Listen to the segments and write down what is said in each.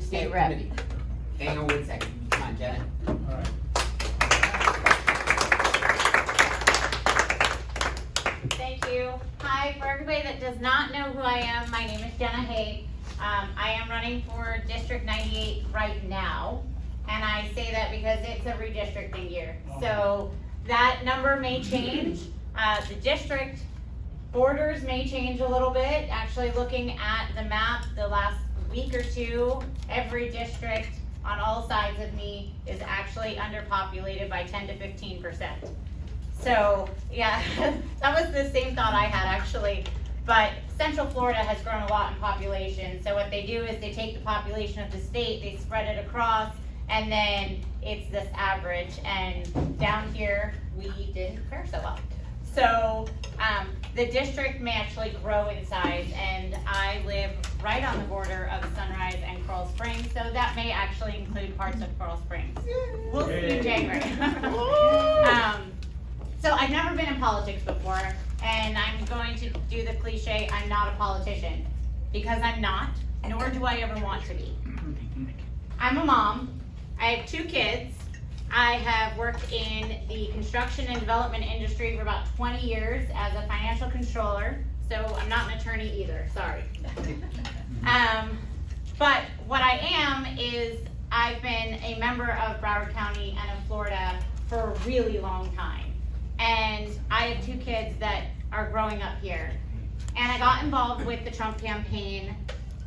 State rep. Committee. Hang on 1 second. Come on, Jenna. All right. Thank you. Hi, for everybody that does not know who I am, my name is Jenna Hay. I am running for District 98 right now, and I say that because it's a redistricting year. So that number may change. The district borders may change a little bit. Actually, looking at the map the last week or two, every district on all sides of me is actually underpopulated by 10 to 15%. So yeah, that was the same thought I had actually. But Central Florida has grown a lot in population. So what they do is they take the population of the state, they spread it across, and then it's this average. And down here, we didn't fare so well. So the district may actually grow in size, and I live right on the border of Sunrise and Coral Springs, so that may actually include parts of Coral Springs. We'll see in January. So I've never been in politics before, and I'm going to do the cliche, I'm not a politician, because I'm not, nor do I ever want to be. I'm a mom. I have 2 kids. I have worked in the construction and development industry for about 20 years as a financial controller, so I'm not an attorney either, sorry. But what I am is I've been a member of Broward County and of Florida for a really long time. And I have 2 kids that are growing up here. And I got involved with the Trump campaign,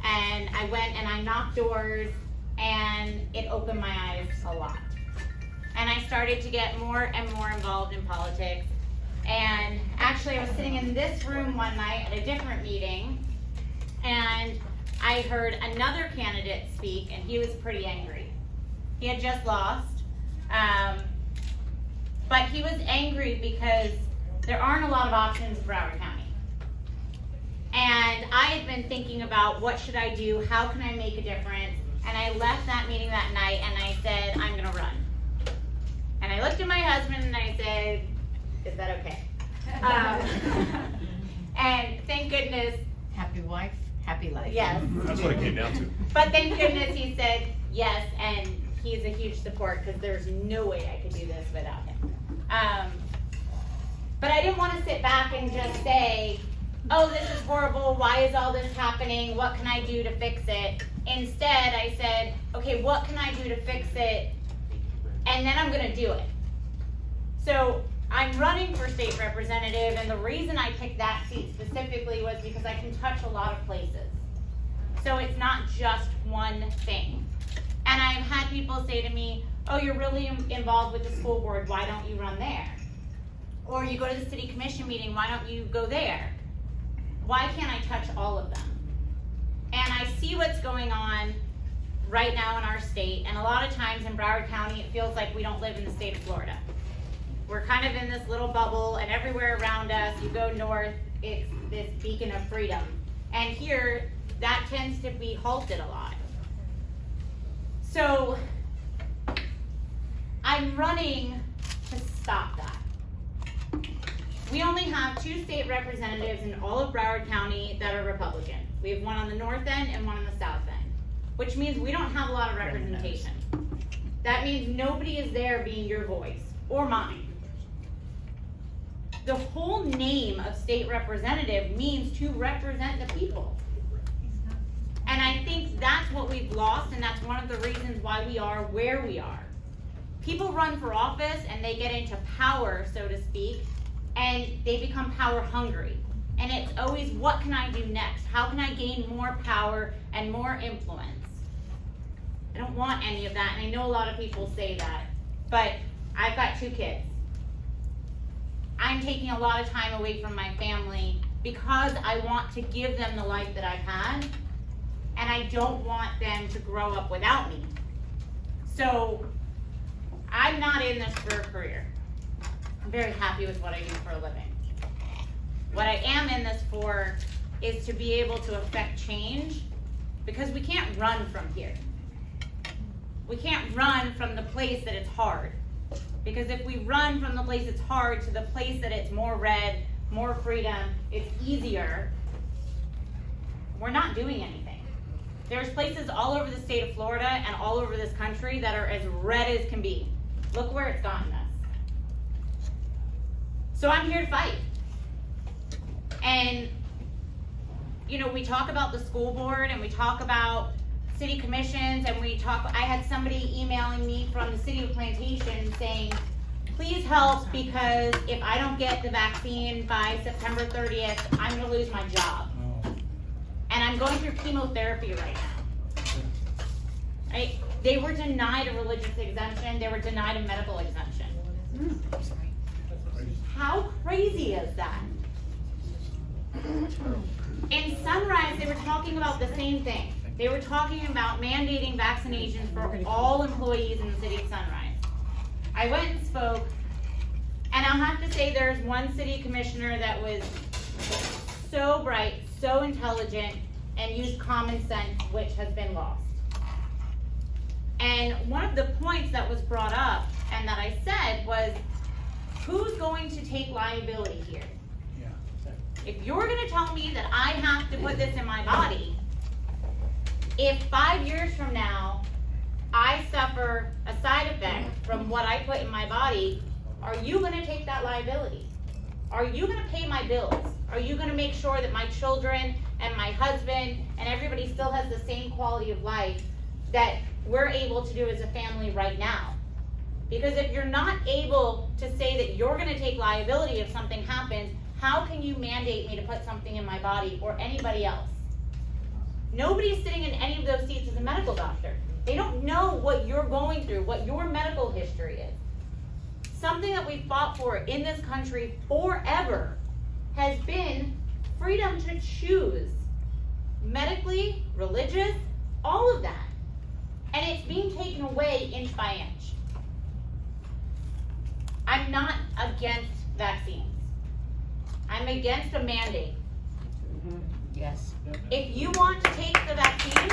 and I went and I knocked doors, and it opened my eyes a lot. And I started to get more and more involved in politics. And actually I was sitting in this room one night at a different meeting, and I heard another candidate speak, and he was pretty angry. He had just lost, but he was angry because there aren't a lot of options in Broward County. And I had been thinking about what should I do, how can I make a difference, and I left that meeting that night and I said, I'm gonna run. And I looked at my husband and I said, is that okay? And thank goodness. Happy wife, happy life. Yes. That's what it came down to. But thank goodness he said yes, and he's a huge support because there's no way I could do this without him. But I didn't want to sit back and just say, oh, this is horrible, why is all this happening, what can I do to fix it? Instead, I said, okay, what can I do to fix it? And then I'm gonna do it. So I'm running for state representative, and the reason I picked that seat specifically was because I can touch a lot of places. So it's not just one thing. And I've had people say to me, oh, you're really involved with the school board, why don't you run there? Or you go to the city commission meeting, why don't you go there? Why can't I touch all of them? And I see what's going on right now in our state, and a lot of times in Broward County, it feels like we don't live in the state of Florida. We're kind of in this little bubble, and everywhere around us, you go north, it's this beacon of freedom. And here, that tends to be halted a lot. So, I'm running to stop that. We only have 2 state representatives in all of Broward County that are Republican. We have one on the north end and one on the south end, which means we don't have a lot of representation. That means nobody is there being your voice, or mine. The whole name of state representative means to represent the people. And I think that's what we've lost, and that's one of the reasons why we are where we are. People run for office and they get into power, so to speak, and they become power hungry. And it's always, what can I do next? How can I gain more power and more influence? I don't want any of that, and I know a lot of people say that, but I've got 2 kids. I'm taking a lot of time away from my family because I want to give them the life that I've had, and I don't want them to grow up without me. So I'm not in this for a career. I'm very happy with what I do for a living. What I am in this for is to be able to affect change, because we can't run from here. We can't run from the place that it's hard. Because if we run from the place it's hard to the place that it's more red, more freedom, it's easier, we're not doing anything. There's places all over the state of Florida and all over this country that are as red as can be. Look where it's gotten us. So I'm here to fight. And, you know, we talk about the school board and we talk about city commissions and I had somebody emailing me from the city of Plantation saying, please help because if I don't get the vaccine by September 30th, I'm gonna lose my job. And I'm going through chemotherapy right now. Right? They were denied a religious exemption, they were denied a medical exemption. How crazy is that? In Sunrise, they were talking about the same thing. They were talking about mandating vaccinations for all employees in the city of Sunrise. I went and spoke, and I'll have to say there's one city commissioner that was so bright, so intelligent, and used common sense, which has been lost. And one of the points that was brought up, and that I said was, who's going to take liability here? If you're gonna tell me that I have to put this in my body, if 5 years from now, I suffer a side effect from what I put in my body, are you gonna take that liability? Are you gonna pay my bills? Are you gonna make sure that my children and my husband and everybody still has the same quality of life that we're able to do as a family right now? Because if you're not able to say that you're gonna take liability if something happens, how can you mandate me to put something in my body or anybody else? Nobody's sitting in any of those seats as a medical doctor. They don't know what you're going through, what your medical history is. Something that we've fought for in this country forever has been freedom to choose. Medically, religious, all of that. And it's being taken away inch by inch. I'm not against vaccines. I'm against a mandate. Yes. If you want to take the vaccine,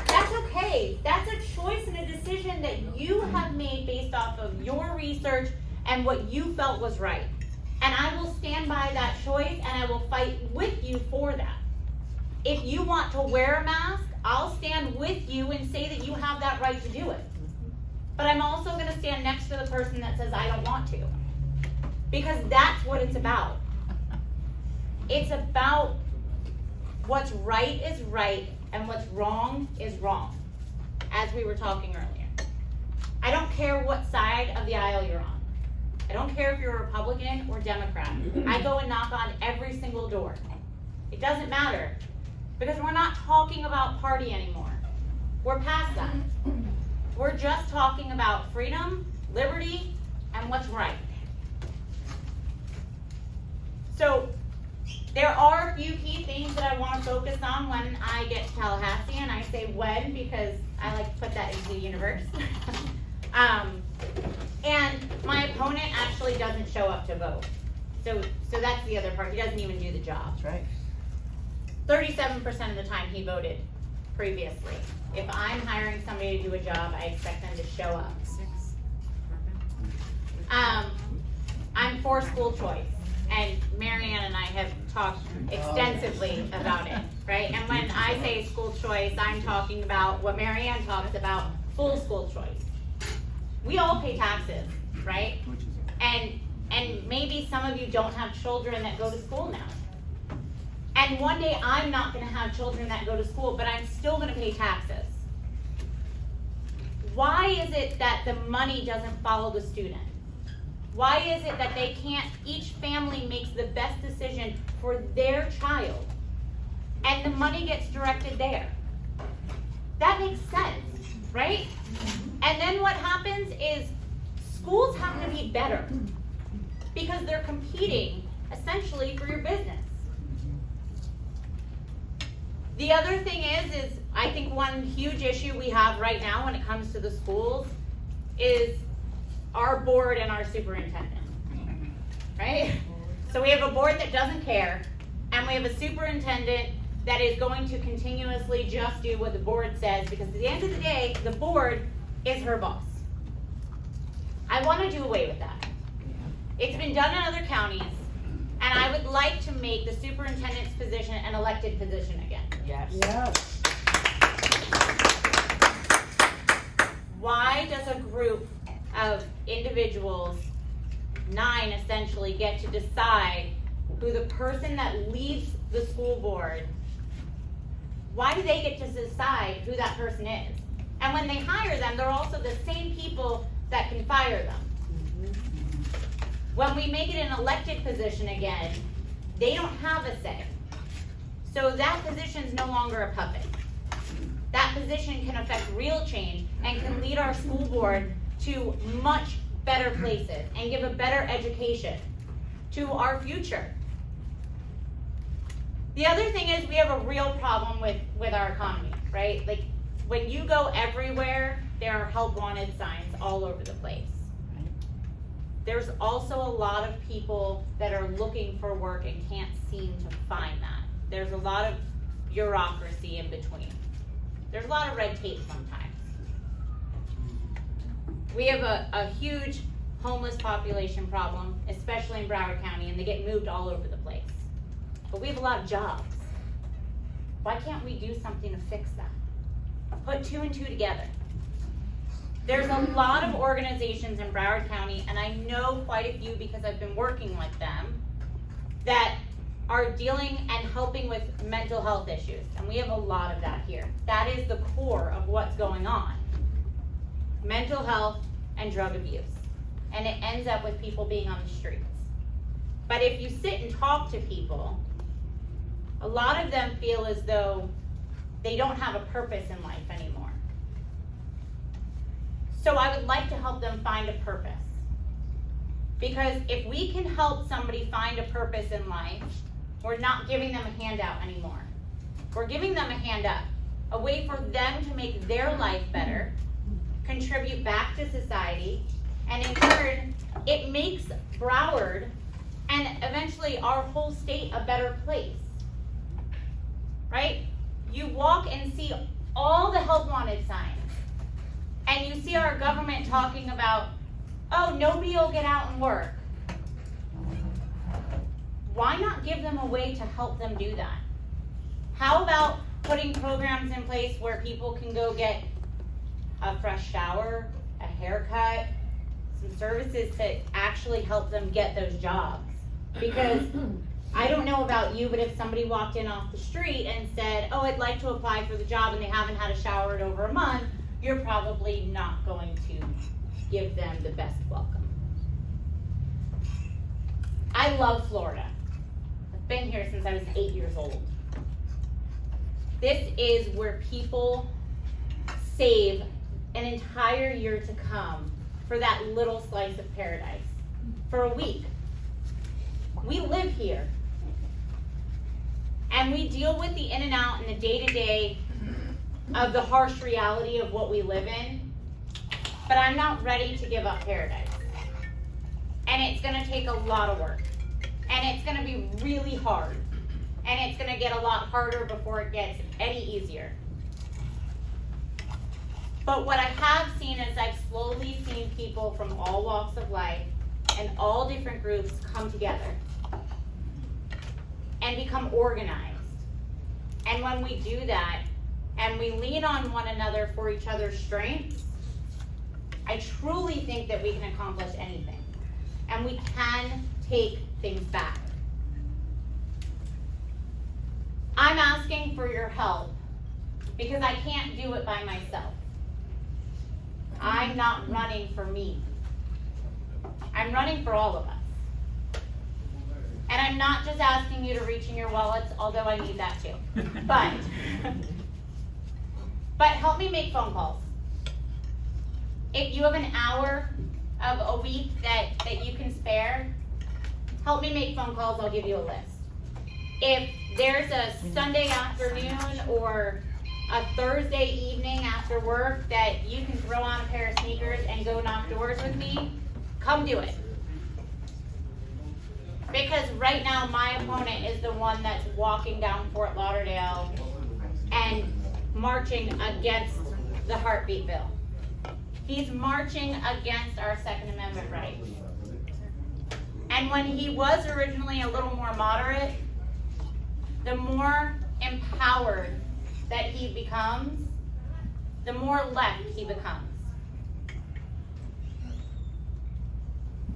that's okay. That's a choice and a decision that you have made based off of your research and what you felt was right. And I will stand by that choice and I will fight with you for that. If you want to wear a mask, I'll stand with you and say that you have that right to do it. But I'm also going to stand next to the person that says I don't want to. Because that's what it's about. It's about what's right is right and what's wrong is wrong, as we were talking earlier. I don't care what side of the aisle you're on. I don't care if you're a Republican or Democrat. I go and knock on every single door. It doesn't matter, because we're not talking about party anymore. We're past that. We're just talking about freedom, liberty, and what's right. So there are a few key things that I want to focus on when I get to Tallahassee, and I say when because I like to put that into the universe. And my opponent actually doesn't show up to vote. So that's the other part. He doesn't even do the job. That's right. 37% of the time he voted previously. If I'm hiring somebody to do a job, I expect them to show up. I'm for school choice. And Marianne and I have talked extensively about it, right? And when I say school choice, I'm talking about what Marianne talks about, full school choice. We all pay taxes, right? And maybe some of you don't have children that go to school now. And one day I'm not gonna have children that go to school, but I'm still gonna pay taxes. Why is it that the money doesn't follow the student? Why is it that they can't, each family makes the best decision for their child and the money gets directed there? That makes sense, right? And then what happens is schools have to be better because they're competing essentially for your business. The other thing is I think one huge issue we have right now when it comes to the schools is our board and our superintendent, right? So we have a board that doesn't care, and we have a superintendent that is going to continuously just do what the board says, because at the end of the day, the board is her boss. I want to do away with that. It's been done in other counties, and And I would like to make the superintendent's position an elected position again. Yes. Yes. Why does a group of individuals, 9 essentially, get to decide who the person that leads the school board, why do they get to decide who that person is? And when they hire them, they're also the same people that can fire them. When we make it an elected position again, they don't have a say. So that position's no longer a puppet. That position can affect real change and can lead our school board to much better places and give a better education to our future. The other thing is we have a real problem with our economy, right? Like when you go everywhere, there are help wanted signs all over the place. There's also a lot of people that are looking for work and can't seem to find that. There's a lot of bureaucracy in between. There's a lot of red tape sometimes. We have a huge homeless population problem, especially in Broward County, and they get moved all over the place. But we have a lot of jobs. Why can't we do something to fix that? Put 2 and 2 together. There's a lot of organizations in Broward County, and I know quite a few because I've been working with them, that are dealing and helping with mental health issues. And we have a lot of that here. That is the core of what's going on. Mental health and drug abuse. And it ends up with people being on the streets. But if you sit and talk to people, a lot of them feel as though they don't have a purpose in life anymore. So I would like to help them find a purpose. Because if we can help somebody find a purpose in life, we're not giving them a handout anymore. We're giving them a hand up, a way for them to make their life better, contribute back to society, and in turn, it makes Broward and eventually our whole state a better place. Right? You walk and see all the help wanted signs. And you see our government talking about, oh, nobody will get out and work. Why not give them a way to help them do that? How about putting programs in place where people can go get a fresh shower, a haircut, some services to actually help them get those jobs? Because I don't know about you, but if somebody walked in off the street and said, oh, I'd like to apply for the job, and they haven't had a shower in over a month, you're probably not going to give them the best welcome. I love Florida. I've been here since I was 8 years old. This is where people save an entire year to come for that little slice of paradise, for a week. We live here. And we deal with the in and out and the day-to-day of the harsh reality of what we live in. But I'm not ready to give up paradise. And it's going to take a lot of work. And it's going to be really hard. And it's going to get a lot harder before it gets any easier. But what I have seen is I've slowly seen people from all walks of life and all different groups come together and become organized. And when we do that, and we lean on one another for each other's strengths, I truly think that we can accomplish anything. And we can take things back. I'm asking for your help because I can't do it by myself. I'm not running for me. I'm running for all of us. And I'm not just asking you to reach in your wallets, although I need that too. But help me make phone calls. If you have an hour of a week that you can spare, help me make phone calls, I'll give you a list. If there's a Sunday afternoon or a Thursday evening after work that you can throw on a pair of sneakers and go knock doors with me, come do it. Because right now my opponent is the one that's walking down Fort Lauderdale and marching against the heartbeat bill. He's marching against our Second Amendment rights. And And when he was originally a little more moderate, the more empowered that he becomes, the more left he becomes.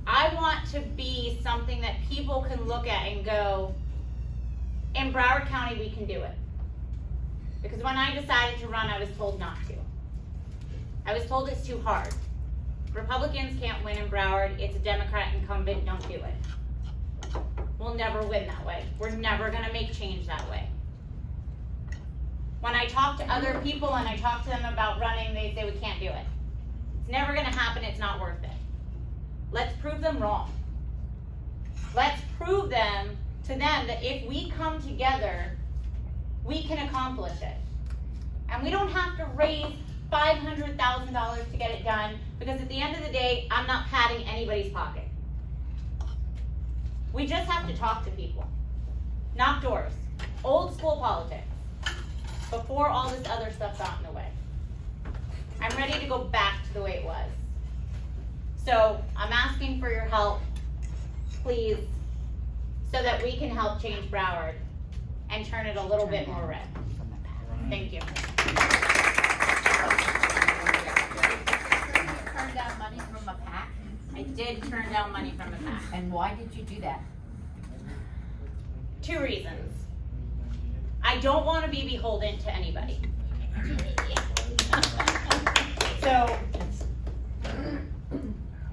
I want to be something that people can look at and go, in Broward County, we can do it. Because when I decided to run, I was told not to. I was told it's too hard. Republicans can't win in Broward. It's a Democrat incumbent. Don't do it. We'll never win that way. We're never going to make change that way. When I talk to other people and I talk to them about running, they say we can't do it. It's never going to happen. It's not worth it. Let's prove them wrong. Let's prove to them that if we come together, we can accomplish it. And we don't have to raise $500,000 to get it done, because at the end of the day, I'm not padding anybody's pocket. We just have to talk to people. Knock doors. Old school politics. Before all this other stuff got in the way. I'm ready to go back to the way it was. So I'm asking for your help, please, so that we can help change Broward and turn it a little bit more red. Thank you. Turn down money from a PAC? I did turn down money from a PAC. And why did you do that? 2 reasons. I don't want to be beholden to anybody. So,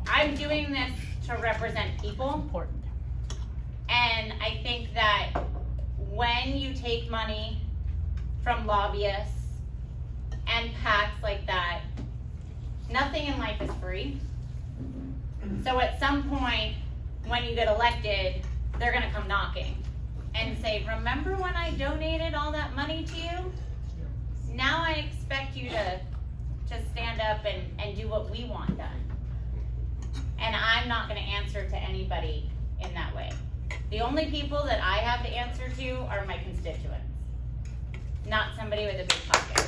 I'm doing this to represent people. Important. And I think that when you take money from lobbyists and PACs like that, nothing in life is free. So at some point, when you get elected, they're gonna come knocking and say, remember when I donated all that money to you? Now I expect you to stand up and do what we want done. And I'm not gonna answer to anybody in that way. The only people that I have to answer to are my constituents, not somebody with a big pocket.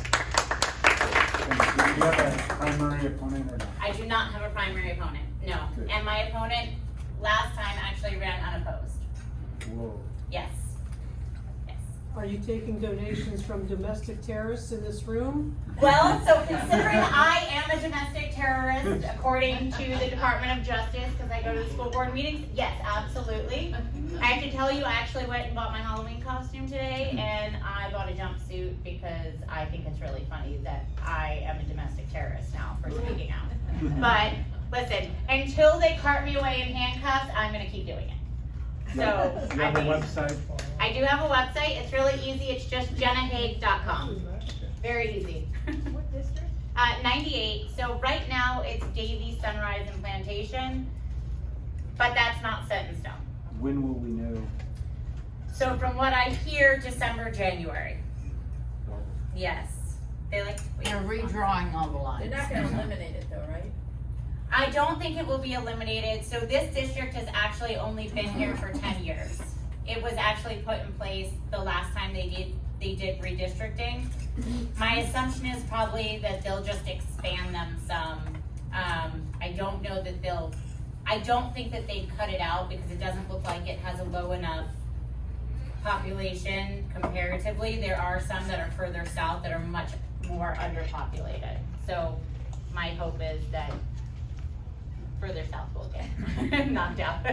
Do you have a primary opponent or not? I do not have a primary opponent, no. Good. And my opponent last time actually ran unopposed. Whoa. Yes. Yes. Are you taking donations from domestic terrorists in this room? Well, so considering I am a domestic terrorist, according to the Department of Justice, because I go to the school board meetings, yes, absolutely. I have to tell you, I actually went and bought my Halloween costume today, and I bought a jumpsuit because I think it's really funny that I am a domestic terrorist now for speaking out. But listen, until they cart me away in handcuffs, I'm gonna keep doing it. So, Do you have a website? I do have a website. It's really easy. It's just jennahaig.com. Very easy. What district? 98. So right now it's Davie, Sunrise, and Plantation, but that's not set in stone. When will we know? So from what I hear, December, January. Yes. They like to wait. They're redrawing all the They're lines. not gonna eliminate it though, right? I don't think it will be eliminated. So this district has actually only been here for 10 years. It was actually put in place the last time they did redistricting. My assumption is probably that they'll just expand them some. I don't know that I don't think that they'd cut it out because it doesn't look like it has a low enough population comparatively. There are some that are further south that are much more underpopulated. So my hope is that further south will get knocked out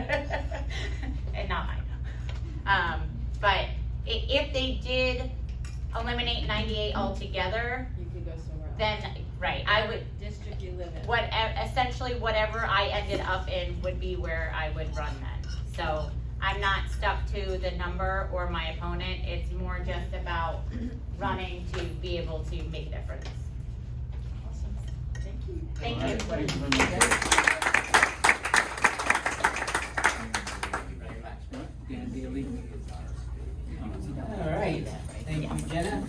and not mine. But if they did eliminate 98 altogether, You could go somewhere else. then, right, I would, District you live in. essentially whatever I ended up in would be where I would run then. So I'm not stuck to the number or my opponent. It's more just about running to be able to make a difference. Awesome. Thank you. Thank All you. right, thank you very much. Dan Daly. All right, thank you, Jenna.